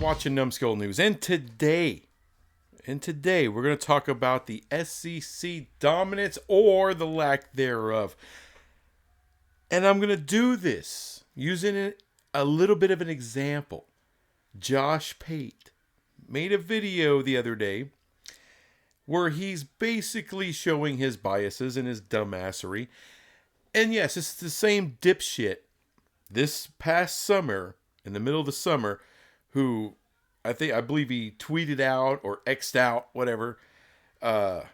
watching Numbskull News, and today we're going to talk about the SEC dominance or the lack thereof. And I'm going to do this using a little bit of an example. Josh Pate made a video the other day where he's basically showing his biases and his dumbassery. And yes, it's the same dipshit this past summer, in the middle of the summer, who I believe he tweeted out or X'd out, whatever, that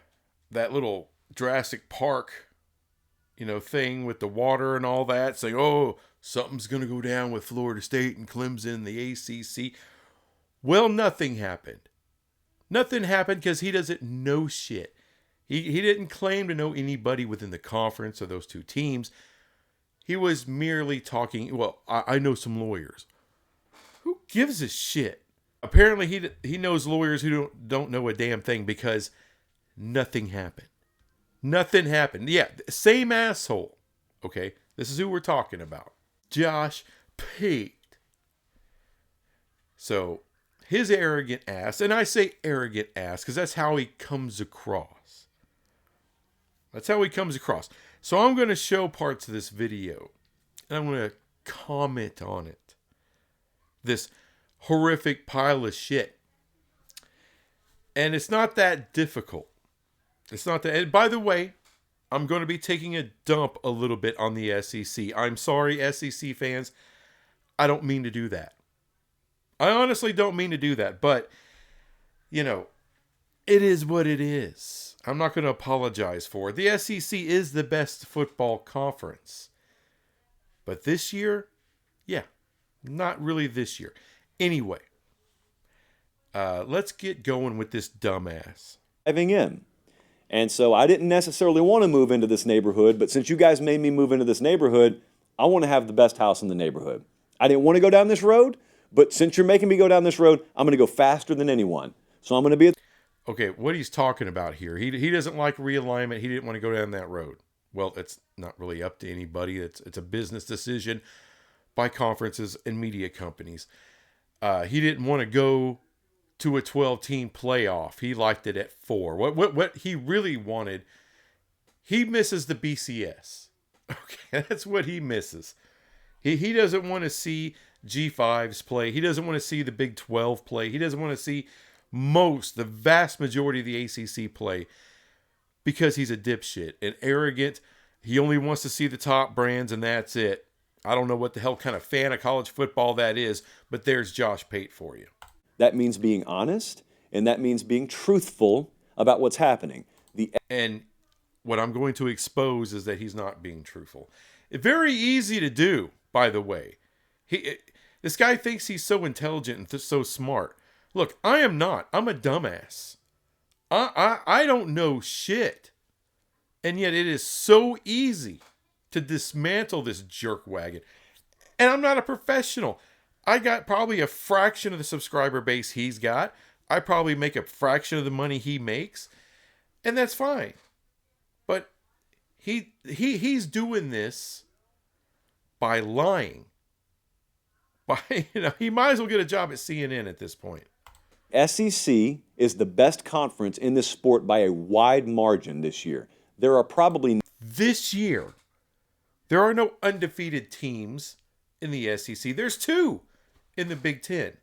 little Jurassic Park, thing with the water and all that, saying, oh, something's going to go down with Florida State and Clemson, the ACC. Well, nothing happened. Nothing happened because he doesn't know shit. He didn't claim to know anybody within the conference or those two teams. He was merely talking, well, I know some lawyers. Who gives a shit? Apparently he knows lawyers who don't know a damn thing because nothing happened. Nothing happened. Yeah, same asshole. Okay, this is who we're talking about. Josh Pate. So, his arrogant ass, and I say arrogant ass because that's how he comes across. That's how he comes across. So I'm going to show parts of this video, and I'm going to comment on it. This horrific pile of shit. And it's not that difficult. It's not that. And by the way, I'm going to be taking a dump a little bit on the SEC. I'm sorry, SEC fans. I don't mean to do that. I honestly don't mean to do that. But, it is what it is. I'm not going to apologize for it. The SEC is the best football conference. But this year, yeah, not really this year. Anyway, let's get going with this dumbass. Driving in. And so I didn't necessarily want to move into this neighborhood, but since you guys made me move into this neighborhood, I want to have the best house in the neighborhood. I didn't want to go down this road, but since you're making me go down this road, I'm going to go faster than anyone. So I'm going to be... Okay, what he's talking about here, he doesn't like realignment. He didn't want to go down that road. Well, it's not really up to anybody. It's a business decision by conferences and media companies. He didn't want to go to a 12-team playoff. He liked it at 4. What he really wanted, he misses the BCS. Okay, that's what he misses. He doesn't want to see G5s play. He doesn't want to see the Big 12 play. He doesn't want to see the vast majority of the ACC play because he's a dipshit and arrogant. He only wants to see the top brands and that's it. I don't know what the hell kind of fan of college football that is, but there's Josh Pate for you. That means being honest, and that means being truthful about what's happening. And what I'm going to expose is that he's not being truthful. It's very easy to do, by the way. This guy thinks he's so intelligent and so smart. Look, I am not. I'm a dumbass. I don't know shit. And yet it is so easy to dismantle this jerkwagon. And I'm not a professional. I got probably a fraction of the subscriber base he's got. I probably make a fraction of the money he makes. And that's fine. But he's doing this by lying. He might as well get a job at CNN at this point. SEC is the best conference in this sport by a wide margin this year. There are probably... This year, there are no undefeated teams in the SEC. There's 2 in the Big Ten.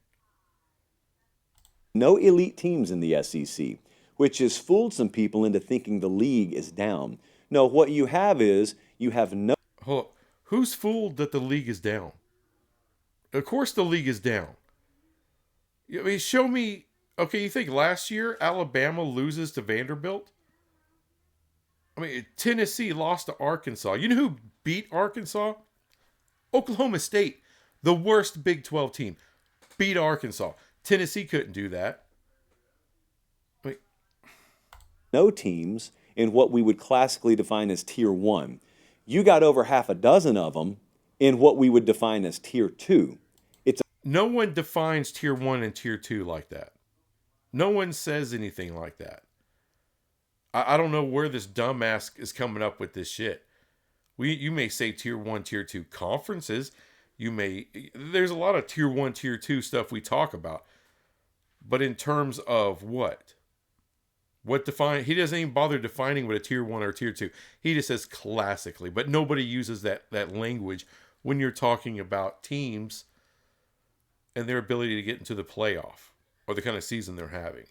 No elite teams in the SEC, which has fooled some people into thinking the league is down. No, what you have is, you have no... Hold up. Who's fooled that the league is down? Of course the league is down. I mean, show me... Okay, you think last year Alabama loses to Vanderbilt? I mean, Tennessee lost to Arkansas. You know who beat Arkansas? Oklahoma State, the worst Big 12 team, beat Arkansas. Tennessee couldn't do that. Wait. No teams in what we would classically define as Tier 1. You got over half a dozen of them in what we would define as Tier 2. No one defines Tier 1 and Tier 2 like that. No one says anything like that. I don't know where this dumbass is coming up with this shit. You may say Tier 1, Tier 2 conferences. There's a lot of Tier 1, Tier 2 stuff we talk about. But in terms of what? He doesn't even bother defining what a tier 1 or tier 2. He just says classically. But nobody uses that language when you're talking about teams and their ability to get into the playoff or the kind of season they're having.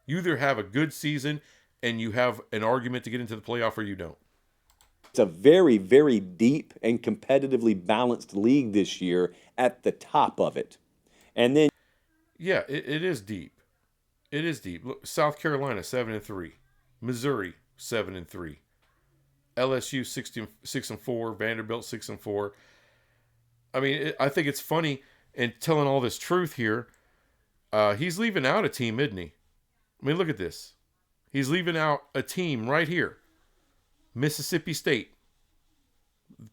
You either have a good season and you have an argument to get into the playoff, or you don't. It's a very, very deep and competitively balanced league this year at the top of it. And then, yeah, it is deep. It is deep. Look, South Carolina 7-3, Missouri 7-3, LSU 6-4, Vanderbilt 6-4. I mean, I think it's funny and telling all this truth here. He's leaving out a team, isn't he? I mean, look at this. He's leaving out a team right here, Mississippi State,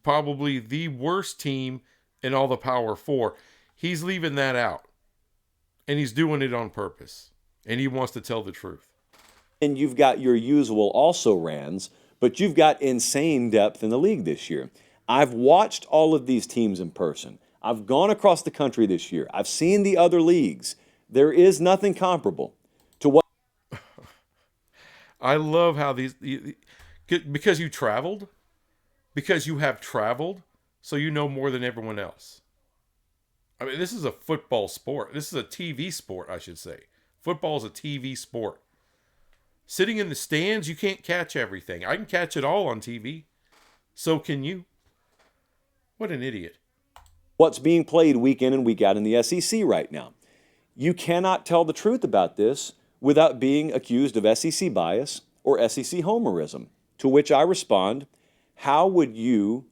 probably the worst team in all the Power Four. He's leaving that out, and he's doing it on purpose. And he wants to tell the truth. and you've got your usual also-rans, but you've got insane depth in the league this year. I've watched all of these teams in person. I've gone across the country this year. I've seen the other leagues. There is nothing comparable to what. I love how because you traveled, because you have traveled, so you know more than everyone else. I mean, this is a football sport. This is a TV sport, I should say. Football is a TV sport. Sitting in the stands, you can't catch everything. I can catch it all on TV. So can you. What an idiot. What's being played week in and week out in the SEC right now. You cannot tell the truth about this without being accused of SEC bias or SEC homerism, to which I respond, how would you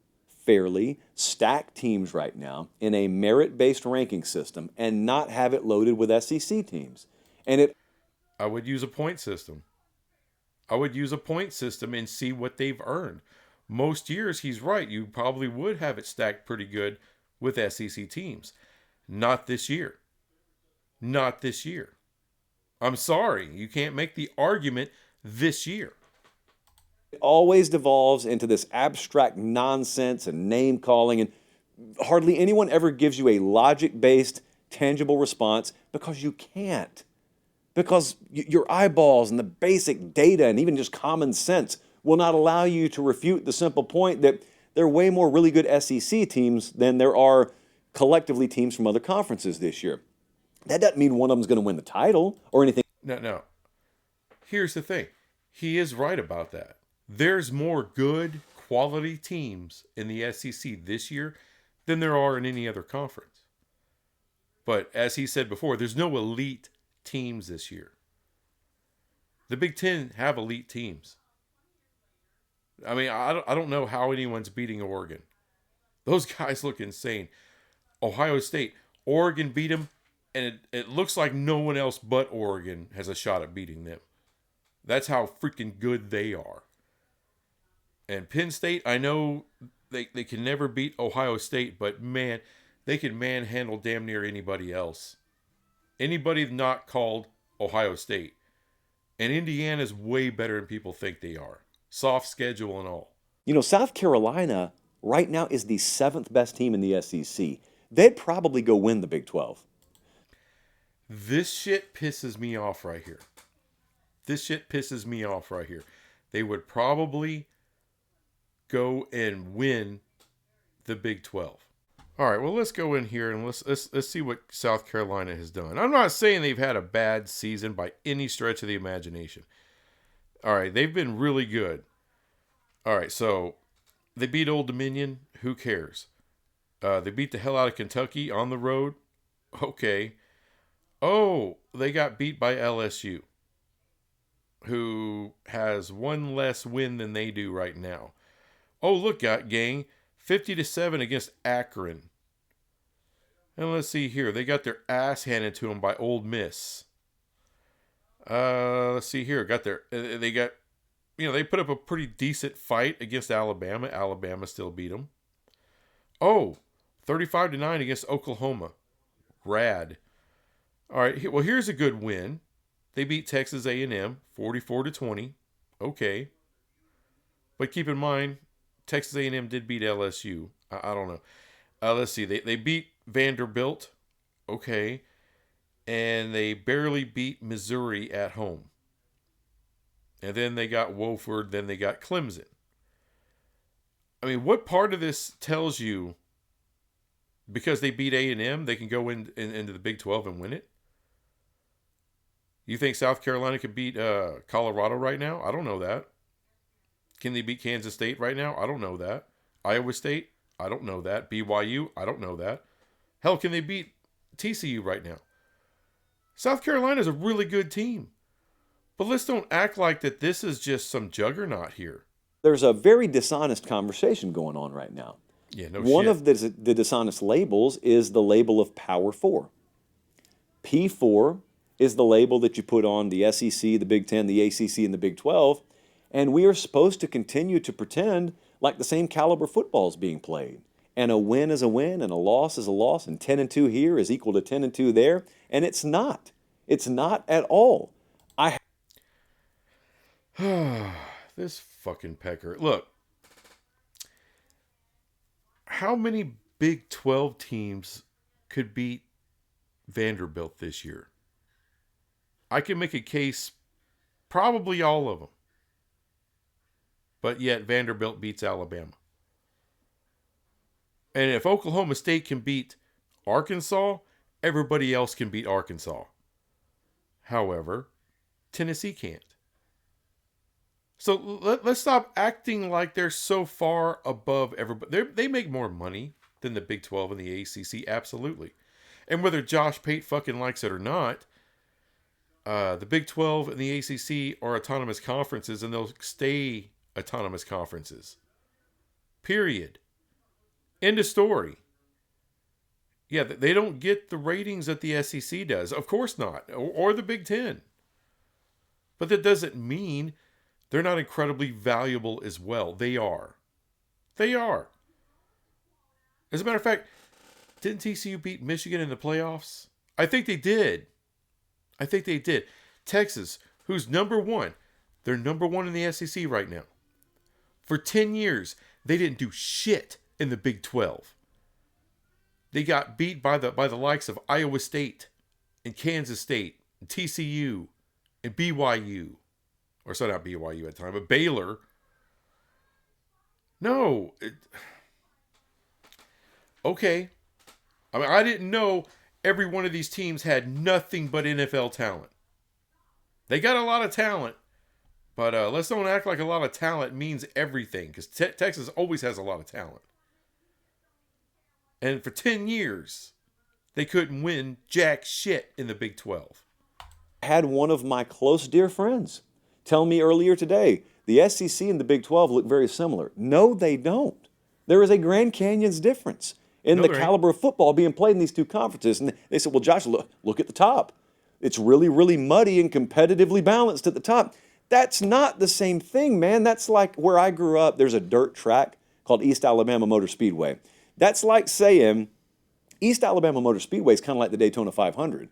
fairly stack teams right now in a merit-based ranking system and not have it loaded with SEC teams? I would use a point system. I would use a point system and see what they've earned. Most years, he's right. You probably would have it stacked pretty good with SEC teams. Not this year. Not this year. I'm sorry. You can't make the argument this year. It always devolves into this abstract nonsense and name calling, and hardly anyone ever gives you a logic-based, tangible response because you can't. Because your eyeballs and the basic data and even just common sense will not allow you to refute the simple point that there are way more really good SEC teams than there are collectively teams from other conferences this year. That doesn't mean one of them's going to win the title or anything. No. Here's the thing. He is right about that. There's more good quality teams in the SEC this year than there are in any other conference. But as he said before, there's no elite teams this year. The Big Ten have elite teams. I mean, I don't know how anyone's beating Oregon. Those guys look insane. Ohio State, Oregon beat them, and it looks like no one else but Oregon has a shot at beating them. That's how freaking good they are. And Penn State, I know they can never beat Ohio State, but man, they can manhandle damn near anybody else. Anybody not called Ohio State. And Indiana's way better than people think they are. Soft schedule and all. You know, South Carolina right now is the 7th best team in the SEC. They'd probably go win the Big 12. This shit pisses me off right here. They would probably go and win the Big 12. All right, well, let's go in here and let's see what South Carolina has done. I'm not saying they've had a bad season by any stretch of the imagination. All right, they've been really good. All right, so they beat Old Dominion. Who cares? They beat the hell out of Kentucky on the road. Okay. Oh, they got beat by LSU, who has one less win than they do right now. Oh, look, gang, 50-7 against Akron. And let's see here. They got their ass handed to them by Ole Miss. Let's see here. They put up a pretty decent fight against Alabama. Alabama still beat them. Oh, 35-9 against Oklahoma. Rad. All right. Well, here's a good win. They beat Texas A&M 44-20. Okay. But keep in mind, Texas A&M did beat LSU. I don't know. Let's see. They beat Vanderbilt. Okay. and they barely beat Missouri at home. And then they got Wofford, then they got Clemson. I mean, what part of this tells you because they beat A&M, they can go into the Big 12 and win it? You think South Carolina could beat Colorado right now? I don't know that. Can they beat Kansas State right now? I don't know that. Iowa State? I don't know that. BYU? I don't know that. Hell, can they beat TCU right now? South Carolina's a really good team. But let's don't act like that this is just some juggernaut here. There's a very dishonest conversation going on right now. Yeah, no One shit. of the dishonest labels is the label of Power 4. P4 is the label that you put on the SEC, the Big 10, the ACC, and the Big 12, and we are supposed to continue to pretend like the same caliber football is being played. And a win is a win, and a loss is a loss, and 10-2 here is equal to 10-2 there, and it's not. It's not at all. This fucking pecker. Look, how many Big 12 teams could beat Vanderbilt this year? I can make a case, probably all of them. But yet Vanderbilt beats Alabama. And if Oklahoma State can beat Arkansas, everybody else can beat Arkansas. However, Tennessee can't. So let's stop acting like they're so far above everybody. They make more money than the Big 12 and the ACC, absolutely. And whether Josh Pate fucking likes it or not, the Big 12 and the ACC are autonomous conferences, and they'll stay autonomous conferences. Period. End of story. Yeah, they don't get the ratings that the SEC does. Of course not. Or the Big 10. But that doesn't mean they're not incredibly valuable as well. They are. They are. As a matter of fact, didn't TCU beat Michigan in the playoffs? I think they did. Texas, who's number one. They're number one in the SEC right now. For 10 years, they didn't do shit in the Big 12. They got beat by the likes of Iowa State and Kansas State and TCU and BYU. Or sorry, not BYU at the time, but Baylor. No. Okay. I mean, I didn't know every one of these teams had nothing but NFL talent. They got a lot of talent, but let's don't act like a lot of talent means everything, because Texas always has a lot of talent. And for 10 years, they couldn't win jack shit in the Big 12. I had one of my close dear friends tell me earlier today, the SEC and the Big 12 look very similar. No, they don't. There is a Grand Canyon's difference in the caliber of football being played in these two conferences. And they said, well, Josh, look at the top. It's really, really muddy and competitively balanced at the top. That's not the same thing, man. That's like where I grew up. There's a dirt track called East Alabama Motor Speedway. That's like saying East Alabama Motor Speedway is kind of like the Daytona 500.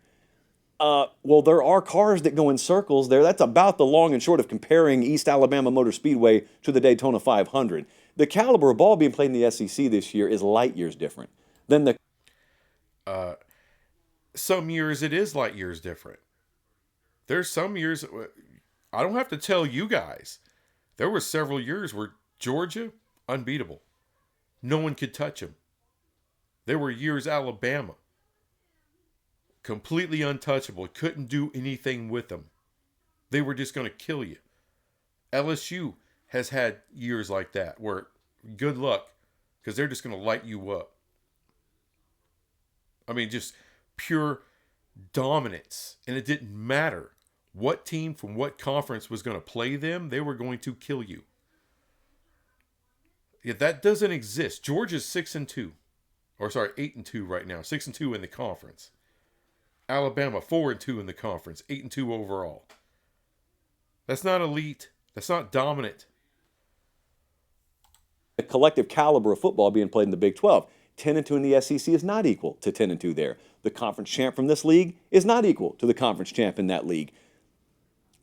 Well, there are cars that go in circles there. That's about the long and short of comparing East Alabama Motor Speedway to the Daytona 500. The caliber of ball being played in the SEC this year is light years different than the... Some years it is light years different. There's some years, I don't have to tell you guys, there were several years where Georgia, unbeatable. No one could touch them. There were years Alabama, completely untouchable. Couldn't do anything with them. They were just going to kill you. LSU has had years like that where good luck, because they're just going to light you up. I mean, just pure dominance. And it didn't matter what team from what conference was going to play them. They were going to kill you. Yeah, that doesn't exist. Georgia's 6-2. Or sorry, 8-2 right now. 6-2 in the conference. Alabama 4-2 in the conference, 8-2 overall. That's not elite. That's not dominant. The collective caliber of football being played in the Big 12. 10-2 in the SEC is not equal to 10-2 there. The conference champ from this league is not equal to the conference champ in that league.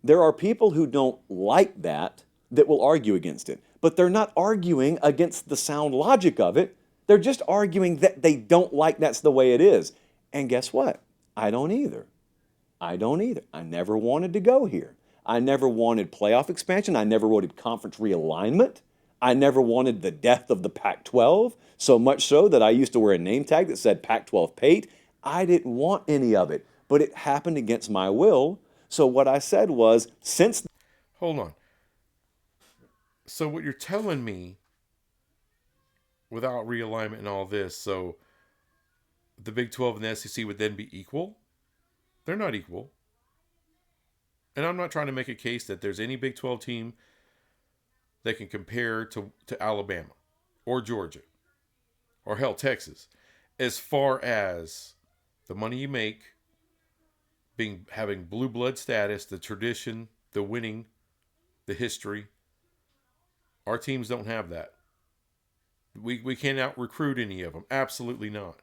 There are people who don't like that will argue against it. But they're not arguing against the sound logic of it. They're just arguing that they don't like that's the way it is. And guess what? I don't either. I don't either. I never wanted to go here. I never wanted playoff expansion. I never wanted conference realignment. I never wanted the death of the Pac-12, so much so that I used to wear a name tag that said Pac-12 Pate. I didn't want any of it, but it happened against my will. So what I said was, since... Hold on. So what you're telling me, without realignment and all this, so the Big 12 and the SEC would then be equal? They're not equal. And I'm not trying to make a case that there's any Big 12 team that can compare to Alabama or Georgia or hell, Texas, as far as the money you make, having blue blood status, the tradition, the winning, the history. Our teams don't have that. We can't out recruit any of them. Absolutely not.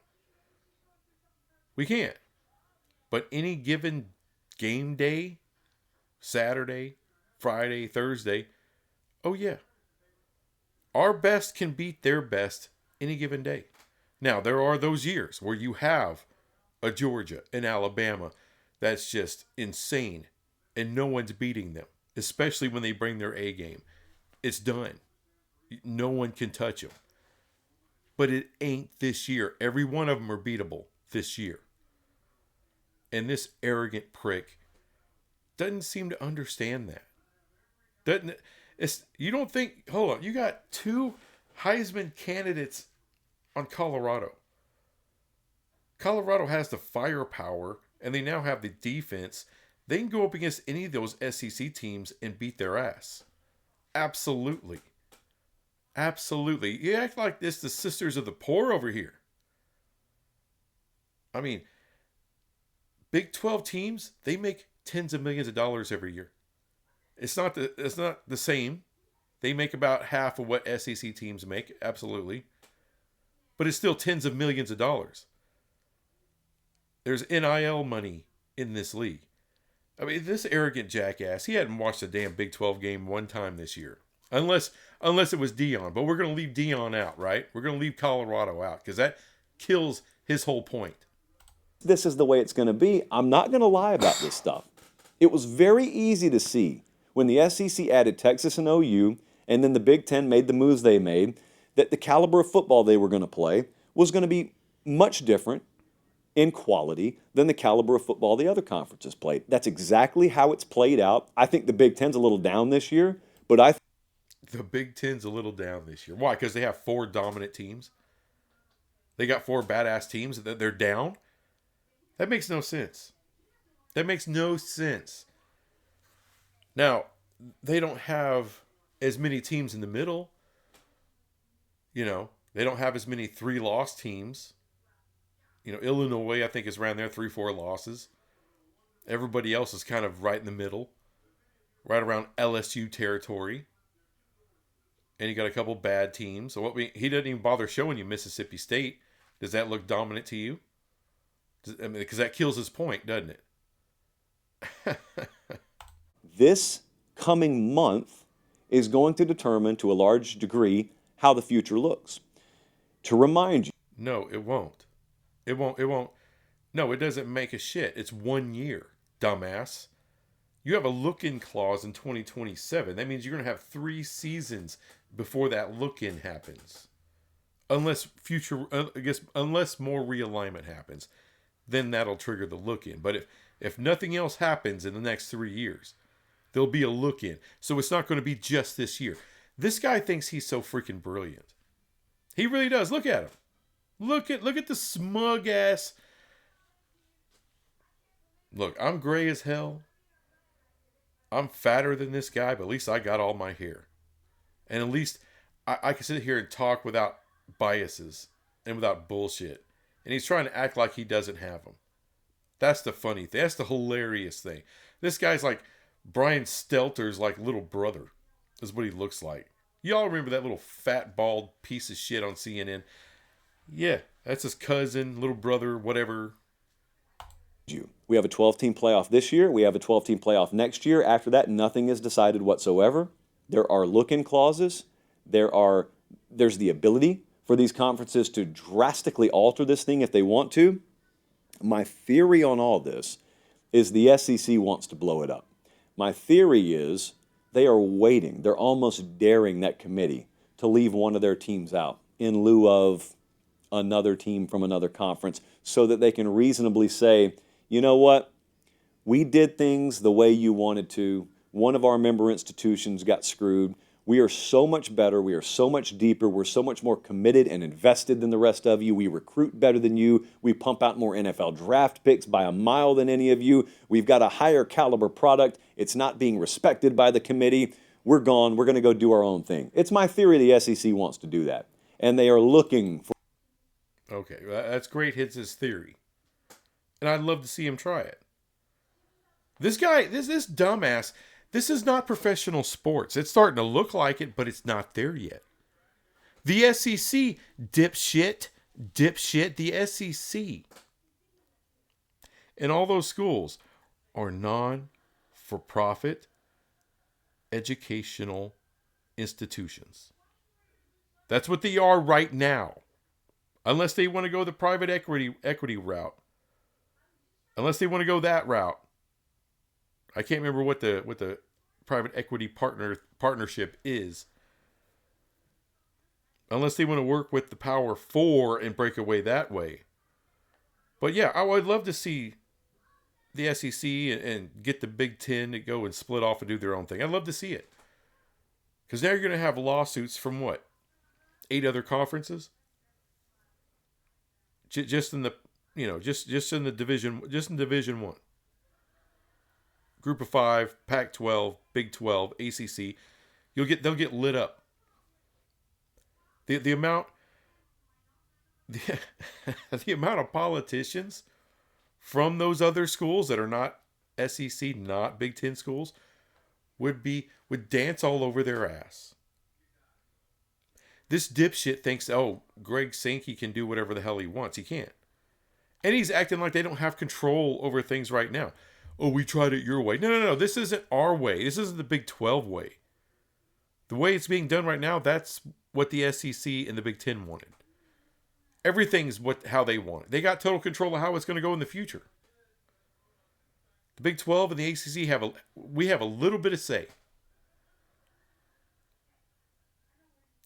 We can't. But any given game day, Saturday, Friday, Thursday, oh yeah, our best can beat their best any given day. Now, there are those years where you have a Georgia and Alabama that's just insane and no one's beating them, especially when they bring their A game. It's done. No one can touch them. But it ain't this year. Every one of them are beatable this year. And this arrogant prick doesn't seem to understand that. You don't think, hold on, you got 2 Heisman candidates on Colorado. Colorado has the firepower, and they now have the defense. They can go up against any of those SEC teams and beat their ass. Absolutely. Absolutely. You act like this the sisters of the poor over here. I mean, Big 12 teams, they make tens of millions of dollars every year. It's not the same. They make about half of what SEC teams make, absolutely. But it's still tens of millions of dollars. There's NIL money in this league. I mean, this arrogant jackass, he hadn't watched a damn Big 12 game one time this year. Unless it was Dion. But we're going to leave Dion out, right? We're going to leave Colorado out because that kills his whole point. This is the way it's going to be. I'm not going to lie about this stuff. It was very easy to see when the SEC added Texas and OU, and then the Big Ten made the moves they made, that the caliber of football they were going to play was going to be much different in quality than the caliber of football the other conferences played. That's exactly how it's played out. I think the Big Ten's a little down this year, but the Big Ten's a little down this year. Why? Because they have 4 dominant teams. They got 4 badass teams that they're down. That makes no sense. That makes no sense. Now, they don't have as many teams in the middle. You know, they don't have as many 3-loss teams. You know, Illinois, I think, is around there, 3-4 losses. Everybody else is kind of right in the middle. Right around LSU territory. And you got a couple bad teams. So he doesn't even bother showing you Mississippi State. Does that look dominant to you? I mean, because that kills his point, doesn't it? This coming month is going to determine to a large degree how the future looks. To remind you. No, it won't. It won't. No, it doesn't make a shit. It's 1 year, dumbass. You have a look-in clause in 2027. That means you're going to have 3 seasons before that look-in happens. Unless more realignment happens, then that'll trigger the look-in. But if nothing else happens in the next 3 years, there'll be a look-in. So it's not going to be just this year. This guy thinks he's so freaking brilliant. He really does. Look at him. Look at the smug ass. Look, I'm gray as hell. I'm fatter than this guy, but at least I got all my hair. And at least I can sit here and talk without biases and without bullshit. And he's trying to act like he doesn't have them. That's the funny thing. That's the hilarious thing. This guy's like Brian Stelter's like little brother is what he looks like. Y'all remember that little fat, bald piece of shit on CNN? Yeah, that's his cousin, little brother, whatever. We have a 12-team playoff this year. We have a 12-team playoff next year. After that, nothing is decided whatsoever. There are look-in clauses. There's the ability for these conferences to drastically alter this thing if they want to. My theory on all this is the SEC wants to blow it up. My theory is they are waiting. They're almost daring that committee to leave one of their teams out in lieu of another team from another conference so that they can reasonably say, you know what, we did things the way you wanted to. One of our member institutions got screwed. We are so much better. We are so much deeper. We're so much more committed and invested than the rest of you. We recruit better than you. We pump out more NFL draft picks by a mile than any of you. We've got a higher caliber product. It's not being respected by the committee. We're gone. We're going to go do our own thing. It's my theory the SEC wants to do that. And they are looking for. Okay, that's great. Hits his theory. And I'd love to see him try it. This guy, this dumbass, this is not professional sports. It's starting to look like it, but it's not there yet. The SEC, dipshit, the SEC and all those schools are non-for-profit educational institutions. That's what they are right now. Unless they want to go the private equity route. Unless they want to go that route. I can't remember what the private equity partnership is. Unless they want to work with the Power Four and break away that way. But yeah, I would love to see the SEC and get the Big Ten to go and split off and do their own thing. I'd love to see it. Because now you're going to have lawsuits from what? 8 other conferences? Just in the, just in the division, just in Division 1. Group of 5, Pac-12, Big 12, ACC, they'll get lit up. The amount the amount of politicians from those other schools that are not SEC, not Big 10 schools, would dance all over their ass. This dipshit thinks, oh, Greg Sankey can do whatever the hell he wants. He can't. And he's acting like they don't have control over things right now. Oh, we tried it your way. No. This isn't our way. This isn't the Big 12 way. The way it's being done right now, that's what the SEC and the Big 10 wanted. Everything's how they want it. They got total control of how it's going to go in the future. The Big 12 and the ACC have a little bit of say.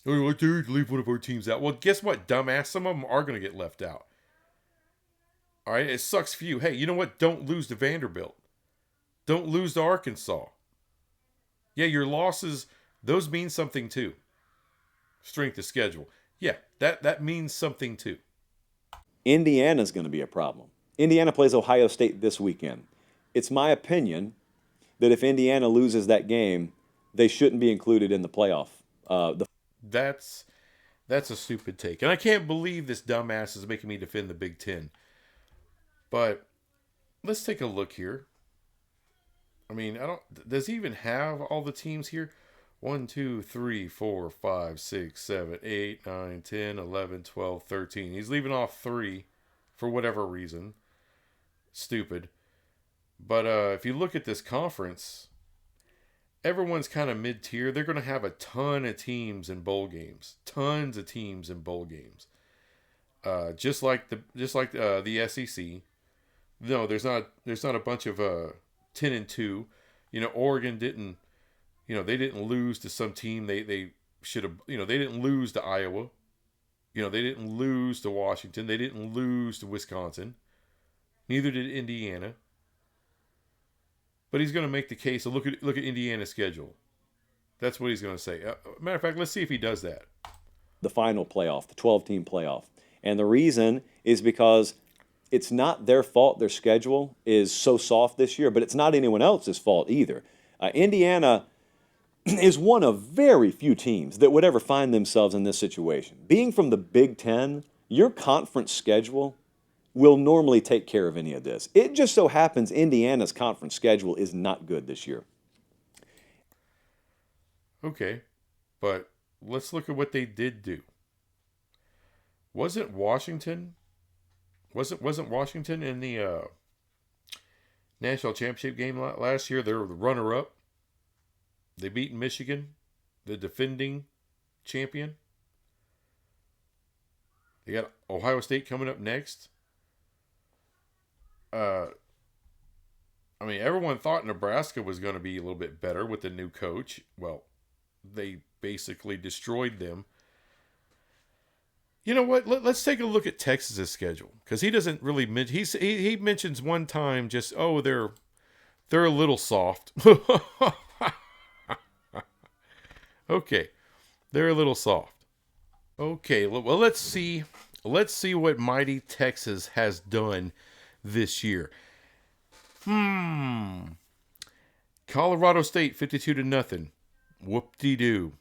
Oh, dude, leave one of our teams out. Well, guess what, dumbass? Some of them are going to get left out. All right, it sucks for you. Hey, you know what? Don't lose to Vanderbilt. Don't lose to Arkansas. Yeah, your losses, those mean something too. Strength of schedule. Yeah, that means something too. Indiana's going to be a problem. Indiana plays Ohio State this weekend. It's my opinion that if Indiana loses that game, they shouldn't be included in the playoff. That's a stupid take. And I can't believe this dumbass is making me defend the Big Ten. But let's take a look here. I mean, does he even have all the teams here? 1, 2, 3, 4, 5, 6, 7, 8, 9, 10, 11, 12, 13. He's leaving off 3 for whatever reason. Stupid. But if you look at this conference, everyone's kind of mid-tier. They're going to have a ton of teams in bowl games. Tons of teams in bowl games. Just like the SEC. No, there's not a bunch of 10-2. Oregon didn't. They didn't lose to some team they should have. They didn't lose to Iowa. They didn't lose to Washington. They didn't lose to Wisconsin. Neither did Indiana. But he's going to make the case. So look at Indiana's schedule. That's what he's going to say. Matter of fact, let's see if he does that. The final playoff, the 12-team playoff. And the reason is because it's not their fault their schedule is so soft this year, but it's not anyone else's fault either. Indiana is one of very few teams that would ever find themselves in this situation. Being from the Big Ten, your conference schedule will normally take care of any of this. It just so happens Indiana's conference schedule is not good this year. Okay, but let's look at what they did do. Wasn't Washington in the national championship game last year? They were the runner-up. They beat Michigan, the defending champion. They got Ohio State coming up next. I mean, everyone thought Nebraska was going to be a little bit better with the new coach. Well, they basically destroyed them. You know what? Let's take a look at Texas's schedule because he doesn't really mention. He mentions one time just they're a little soft. Okay, they're a little soft. Okay, well let's see. Let's see what mighty Texas has done this year. Colorado State 52-0. Whoop-de-doo.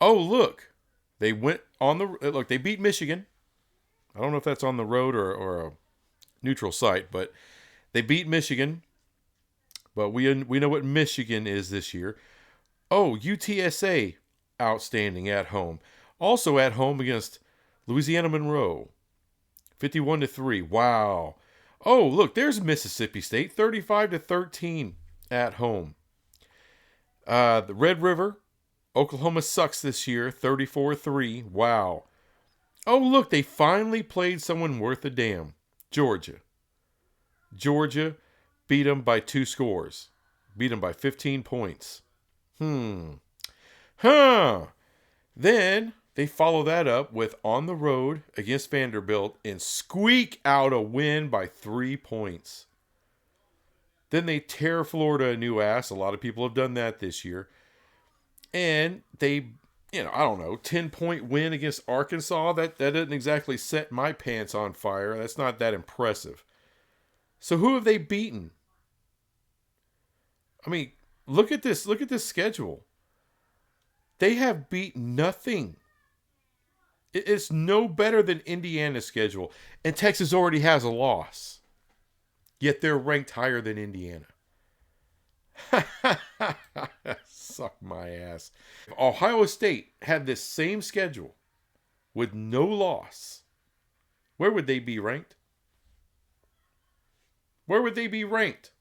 Oh, look. They went on the look, they beat Michigan. I don't know if that's on the road or a neutral site, but they beat Michigan. But we know what Michigan is this year. Oh, UTSA outstanding at home. Also at home against Louisiana Monroe. 51-3. Wow. Oh, look, there's Mississippi State 35-13 at home. The Red River, Oklahoma sucks this year 34-3. Wow. Oh, look, they finally played someone worth a damn. Georgia. Georgia beat them by 2 scores. Beat them by 15 points. Then they follow that up with on the road against Vanderbilt and squeak out a win by 3 points. Then they tear Florida a new ass. A lot of people have done that this year. And they, 10-point win against Arkansas. That doesn't exactly set my pants on fire. That's not that impressive. So who have they beaten? I mean, look at this schedule. They have beat nothing. It's no better than Indiana's schedule. And Texas already has a loss. Yet they're ranked higher than Indiana. Suck my ass. If Ohio State had this same schedule with no loss, where would they be ranked? Where would they be ranked?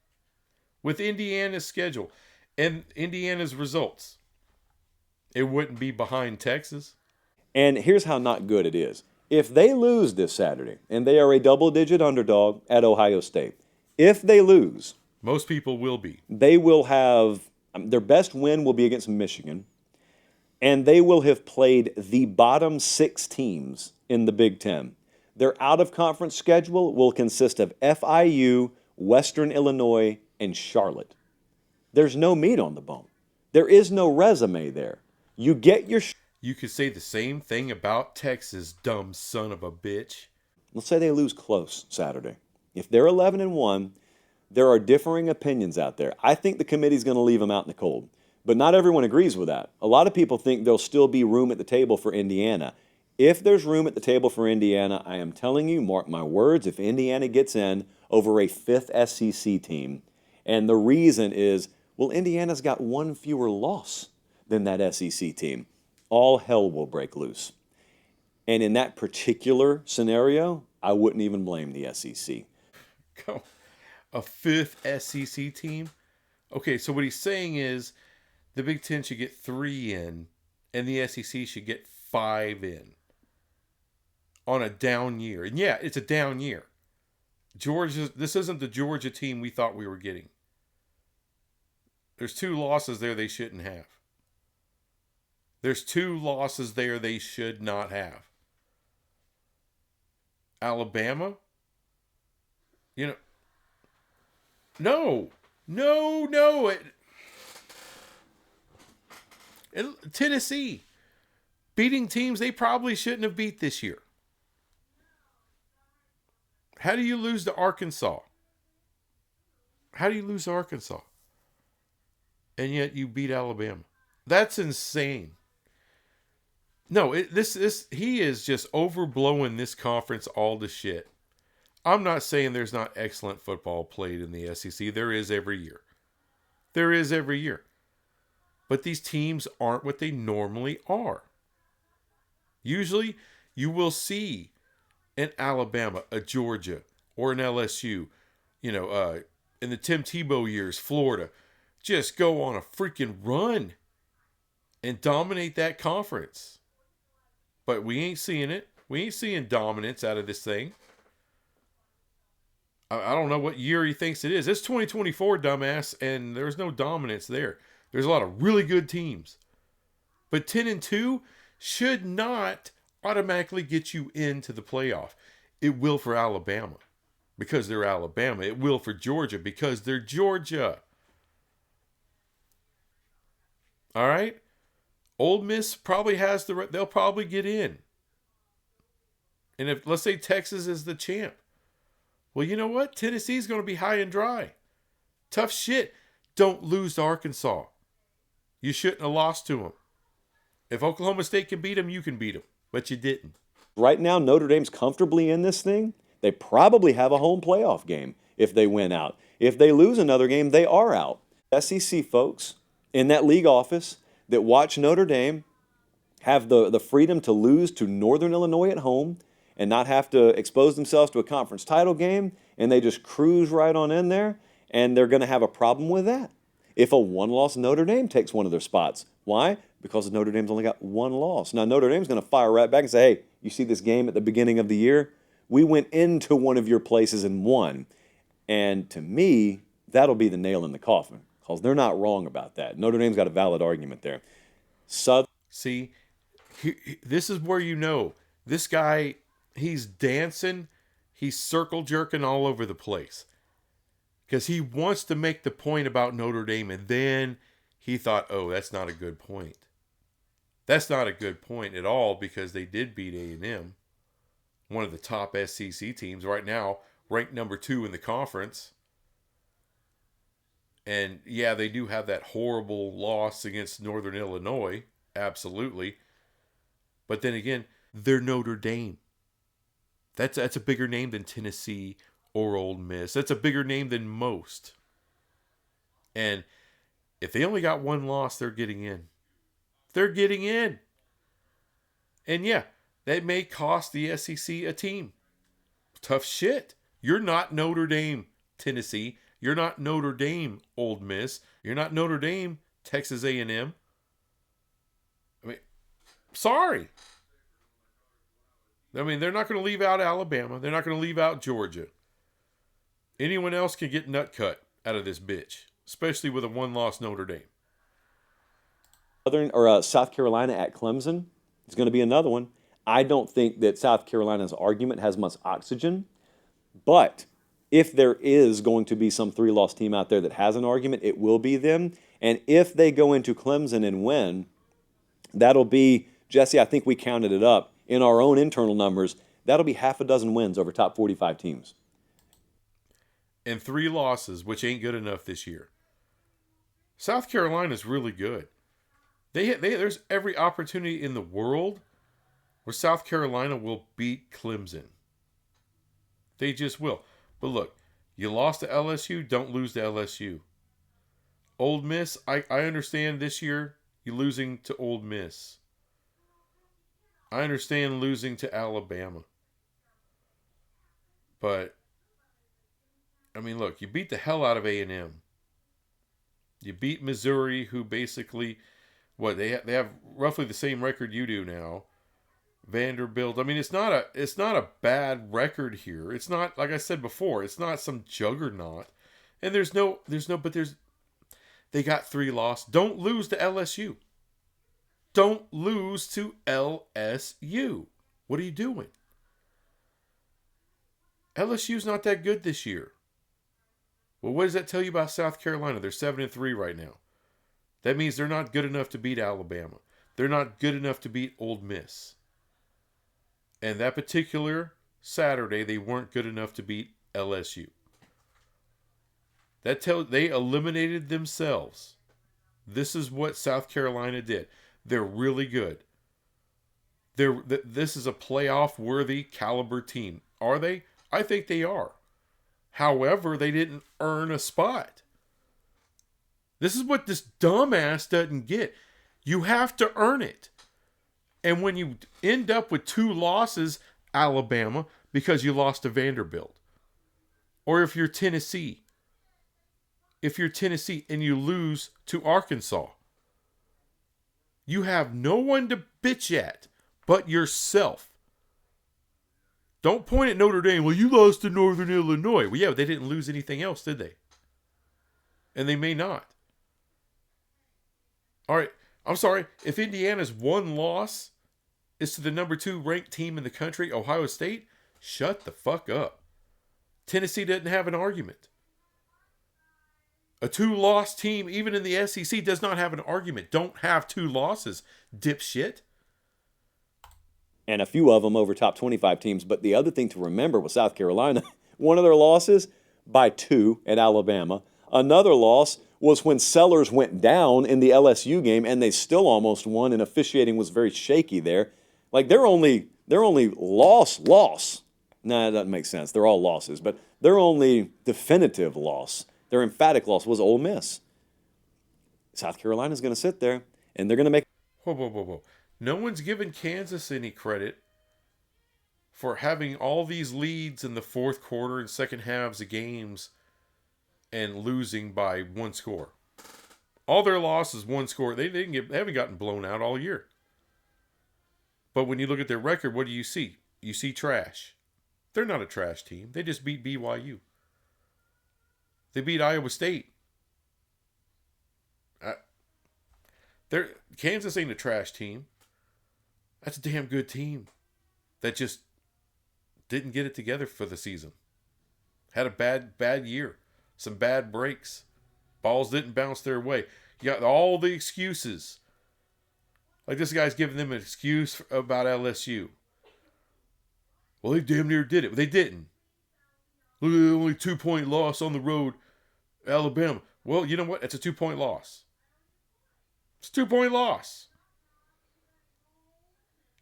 With Indiana's schedule and Indiana's results. It wouldn't be behind Texas. And here's how not good it is. If they lose this Saturday, and they are a double-digit underdog at Ohio State, if they lose, most people will be. They will have, their best win will be against Michigan, and they will have played the bottom 6 teams in the Big Ten. Their out-of-conference schedule will consist of FIU, Western Illinois, and Charlotte. There's no meat on the bone. There is no resume there. You get your... You could say the same thing about Texas, dumb son of a bitch. Let's say they lose close Saturday. If they're 11-1, there are differing opinions out there. I think the committee's going to leave them out in the cold. But not everyone agrees with that. A lot of people think there'll still be room at the table for Indiana. If there's room at the table for Indiana, I am telling you, mark my words, if Indiana gets in over a 5th SEC team, and the reason is, well, Indiana's got 1 fewer loss than that SEC team. All hell will break loose. And in that particular scenario, I wouldn't even blame the SEC. Go. A 5th SEC team? Okay, so what he's saying is the Big Ten should get 3 in, and the SEC should get 5 in on a down year. And yeah, it's a down year. This isn't the Georgia team we thought we were getting. There's 2 losses there they shouldn't have. There's 2 losses there they should not have. Alabama? No. Tennessee. Beating teams they probably shouldn't have beat this year. How do you lose to Arkansas? How do you lose to Arkansas? And yet you beat Alabama. That's insane. No, he is just overblowing this conference all to shit. I'm not saying there's not excellent football played in the SEC. There is every year. But these teams aren't what they normally are. Usually, you will see an Alabama, a Georgia, or an LSU, in the Tim Tebow years, Florida, just go on a freaking run and dominate that conference. But we ain't seeing it. We ain't seeing dominance out of this thing. I don't know what year he thinks it is. It's 2024, dumbass, and there's no dominance there. There's a lot of really good teams. But 10-2 should not automatically get you into the playoff. It will for Alabama because they're Alabama. It will for Georgia because they're Georgia. All right? Ole Miss probably has they'll probably get in. And if, let's say, Texas is the champ, well, you know what? Tennessee's going to be high and dry. Tough shit. Don't lose to Arkansas. You shouldn't have lost to them. If Oklahoma State can beat them, you can beat them. But you didn't. Right now, Notre Dame's comfortably in this thing. They probably have a home playoff game if they win out. If they lose another game, they are out. SEC folks in that league office that watch Notre Dame have the freedom to lose to Northern Illinois at home and not have to expose themselves to a conference title game, and they just cruise right on in there, and they're going to have a problem with that if a one-loss Notre Dame takes one of their spots. Why? Because Notre Dame's only got one loss. Now, Notre Dame's going to fire right back and say, hey, you see this game at the beginning of the year? We went into one of your places and won. And to me, that'll be the nail in the coffin because they're not wrong about that. Notre Dame's got a valid argument there. See, this is where you know this guy, he's dancing, he's circle jerking all over the place because he wants to make the point about Notre Dame, and then he thought, oh, that's not a good point. That's not a good point at all because they did beat A&M, one of the top SEC teams right now, ranked number 2 in the conference. And yeah, they do have that horrible loss against Northern Illinois, absolutely. But then again, they're Notre Dame. That's a bigger name than Tennessee or Ole Miss. That's a bigger name than most. And if they only got one loss, they're getting in. They're getting in. And yeah, that may cost the SEC a team. Tough shit. You're not Notre Dame, Tennessee. You're not Notre Dame, Ole Miss. You're not Notre Dame, Texas A&M. I mean, sorry. I mean, they're not going to leave out Alabama. They're not going to leave out Georgia. Anyone else can get nut cut out of this bitch, especially with a one-loss Notre Dame. South Carolina at Clemson is going to be another one. I don't think that South Carolina's argument has much oxygen, but if there is going to be some 3-loss team out there that has an argument, it will be them. And if they go into Clemson and win, that'll be, Jesse, I think we counted it up in our own internal numbers, that'll be half a dozen wins over top 45 teams. And 3 losses, which ain't good enough this year. South Carolina's really good. There's every opportunity in the world where South Carolina will beat Clemson. They just will. But look, you lost to LSU, don't lose to LSU. Ole Miss, I understand this year you're losing to Ole Miss. I understand losing to Alabama. But, I mean, look, you beat the hell out of A&M. You beat Missouri, who basically, they have roughly the same record you do now. Vanderbilt. I mean, it's not a bad record here. It's not, like I said before, it's not some juggernaut. And they got 3 losses. Don't lose to LSU. Don't lose to LSU. What are you doing? LSU's not that good this year. Well, what does that tell you about South Carolina? They're 7-3 right now. That means they're not good enough to beat Alabama. They're not good enough to beat Ole Miss. And that particular Saturday, they weren't good enough to beat LSU. They eliminated themselves. This is what South Carolina did. They're really good. This is a playoff-worthy caliber team. Are they? I think they are. However, they didn't earn a spot. This is what this dumbass doesn't get. You have to earn it. And when you end up with 2 losses, Alabama, because you lost to Vanderbilt, or if you're Tennessee and you lose to Arkansas, you have no one to bitch at but yourself. Don't point at Notre Dame. Well, you lost to Northern Illinois. Well, yeah, they didn't lose anything else, did they? And they may not. All right, I'm sorry. If Indiana's one loss is to the number 2 ranked team in the country, Ohio State, shut the fuck up. Tennessee doesn't have an argument. A 2-loss team, even in the SEC, does not have an argument. Don't have 2 losses, dipshit. And a few of them over top 25 teams. But the other thing to remember with South Carolina, one of their losses by 2 at Alabama. Another loss was when Sellers went down in the LSU game, and they still almost won, and officiating was very shaky there. Like, their only loss. Nah, that doesn't make sense. They're all losses. But their only definitive loss, their emphatic loss, was Ole Miss. South Carolina's going to sit there, and they're going to make... Whoa. No one's given Kansas any credit for having all these leads in the fourth quarter and second halves of games and losing by 1 score. All their losses, 1 score. They haven't gotten blown out all year. But when you look at their record, what do you see? You see trash. They're not a trash team. They just beat BYU. They beat Iowa State. Kansas ain't a trash team. That's a damn good team that just didn't get it together for the season. Had a bad year. Some bad breaks. Balls didn't bounce their way. You got all the excuses. Like this guy's giving them an excuse about LSU. Well, they damn near did it. They didn't. Look at the only 2-point loss on the road, Alabama. Well, you know what? It's a 2-point loss. It's a 2-point loss.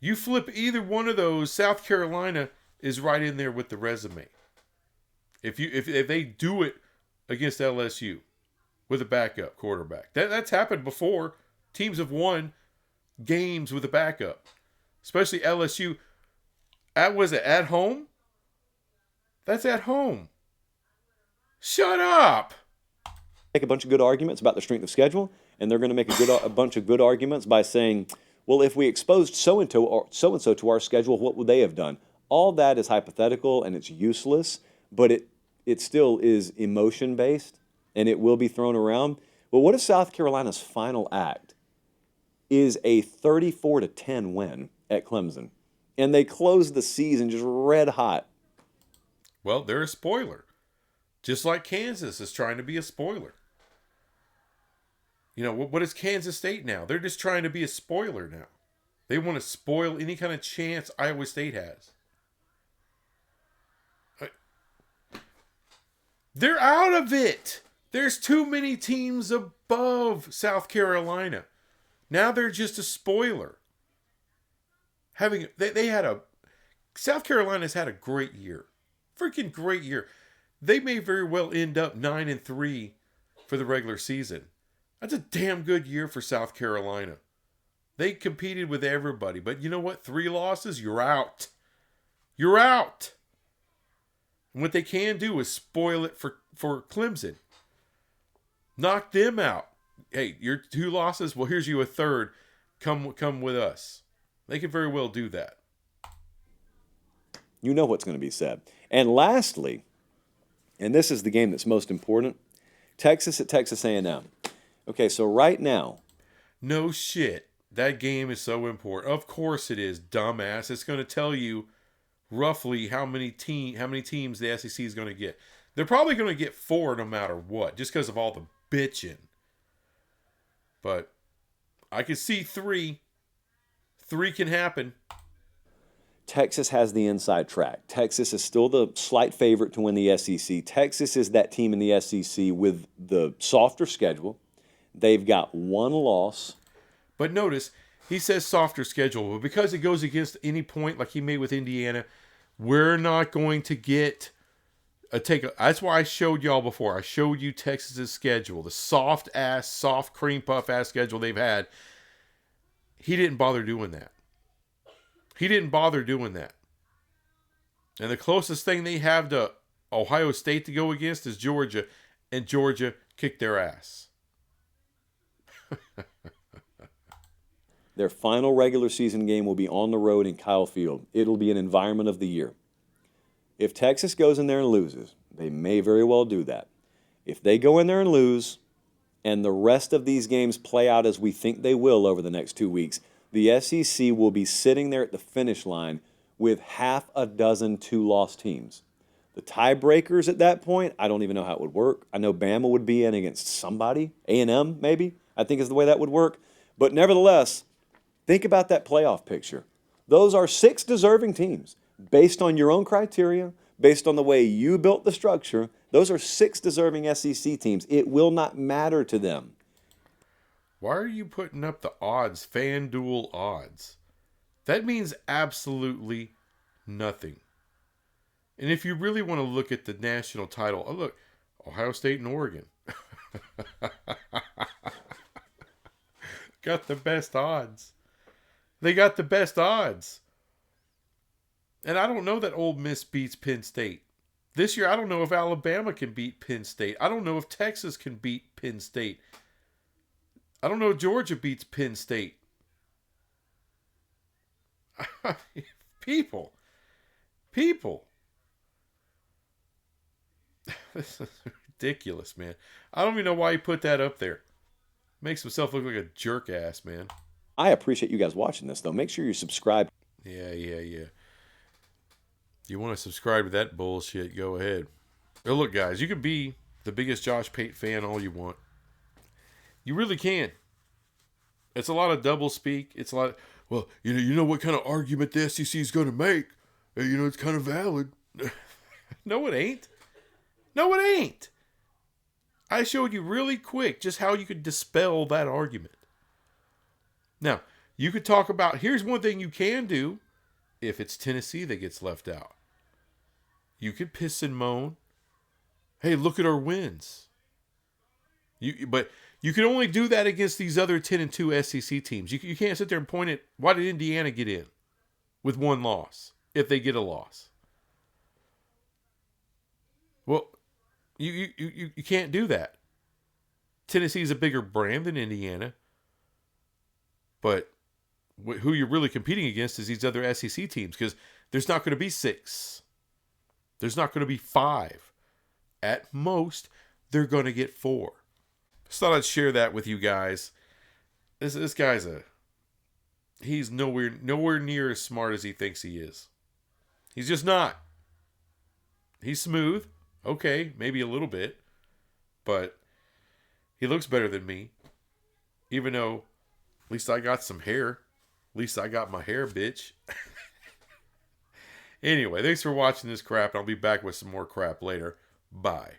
You flip either one of those, South Carolina is right in there with the resume. If they do it against LSU with a backup quarterback, that's happened before. Teams have won games with a backup, especially LSU. Was it at home? That's at home. Shut up. Make a bunch of good arguments about the strength of schedule, and they're going to make a bunch of good arguments by saying, well, if we exposed so-and-so to our schedule, what would they have done? All that is hypothetical, and it's useless, but it still is emotion-based, and it will be thrown around. But what if South Carolina's final act is a 34-10 win at Clemson, and they close the season just red hot? Well, they're a spoiler. Just like Kansas is trying to be a spoiler. You know, what is Kansas State now? They're just trying to be a spoiler now. They want to spoil any kind of chance Iowa State has. They're out of it. There's too many teams above South Carolina. Now they're just a spoiler. South Carolina's had a great year. Freaking great year. They may very well end up 9-3 for the regular season. That's a damn good year for South Carolina. They competed with everybody. But you know what? 3 losses, you're out. You're out. And what they can do is spoil it for Clemson. Knock them out. Hey, your 2 losses, well, here's you a 3rd. Come with us. They could very well do that. You know what's going to be said. And lastly, and this is the game that's most important, Texas at Texas A&M. Okay, so right now. No shit. That game is so important. Of course it is, dumbass. It's going to tell you roughly how many teams the SEC is going to get. They're probably going to get 4 no matter what, just because of all the bitching. But I can see 3. 3 can happen. Texas has the inside track. Texas is still the slight favorite to win the SEC. Texas is that team in the SEC with the softer schedule. They've got 1 loss. But notice, he says softer schedule. But because it goes against any point like he made with Indiana, we're not going to get that's why I showed y'all before. I showed you Texas's schedule. The soft cream puff ass schedule they've had. He didn't bother doing that. And the closest thing they have to Ohio State to go against is Georgia. And Georgia kicked their ass. Their final regular season game will be on the road in Kyle Field. It'll be an environment of the year. If Texas goes in there and loses, they may very well do that. If they go in there and lose, and the rest of these games play out as we think they will over the next 2 weeks, the SEC will be sitting there at the finish line with half a dozen two-loss teams. The tiebreakers at that point, I don't even know how it would work. I know Bama would be in against somebody, A&M maybe, I think is the way that would work. But nevertheless, think about that playoff picture. Those are 6 deserving teams. Based on your own criteria, based on the way you built the structure, those are 6 deserving SEC teams. It will not matter to them. Why are you putting up the odds, FanDuel odds? That means absolutely nothing. And if you really want to look at the national title, oh look, Ohio State and Oregon. Got the best odds. They got the best odds. And I don't know that Ole Miss beats Penn State. This year, I don't know if Alabama can beat Penn State. I don't know if Texas can beat Penn State. I don't know if Georgia beats Penn State. People. This is ridiculous, man. I don't even know why he put that up there. Makes himself look like a jerk ass, man. I appreciate you guys watching this, though. Make sure you subscribe. Yeah. You want to subscribe to that bullshit, go ahead. Now look, guys, you can be the biggest Josh Pate fan all you want. You really can. It's a lot of double speak. It's a lot of, well, you know what kind of argument the SEC is going to make. It's kind of valid. No, it ain't. I showed you really quick just how you could dispel that argument. Now, you could talk about, here's one thing you can do if it's Tennessee that gets left out. You could piss and moan. Hey, look at our wins. But you can only do that against these other 10-2 SEC teams. You can't sit there and point at, why did Indiana get in with 1 loss if they get a loss? Well, you can't do that. Tennessee is a bigger brand than Indiana. But who you're really competing against is these other SEC teams, because there's not going to be 6. There's not going to be 5. At most, they're going to get 4. Just thought I'd share that with you guys. This guy's he's nowhere near as smart as he thinks he is. He's just not. He's smooth. Okay, maybe a little bit. But he looks better than me. Even though at least I got some hair. At least I got my hair, bitch. Anyway, thanks for watching this crap. I'll be back with some more crap later. Bye.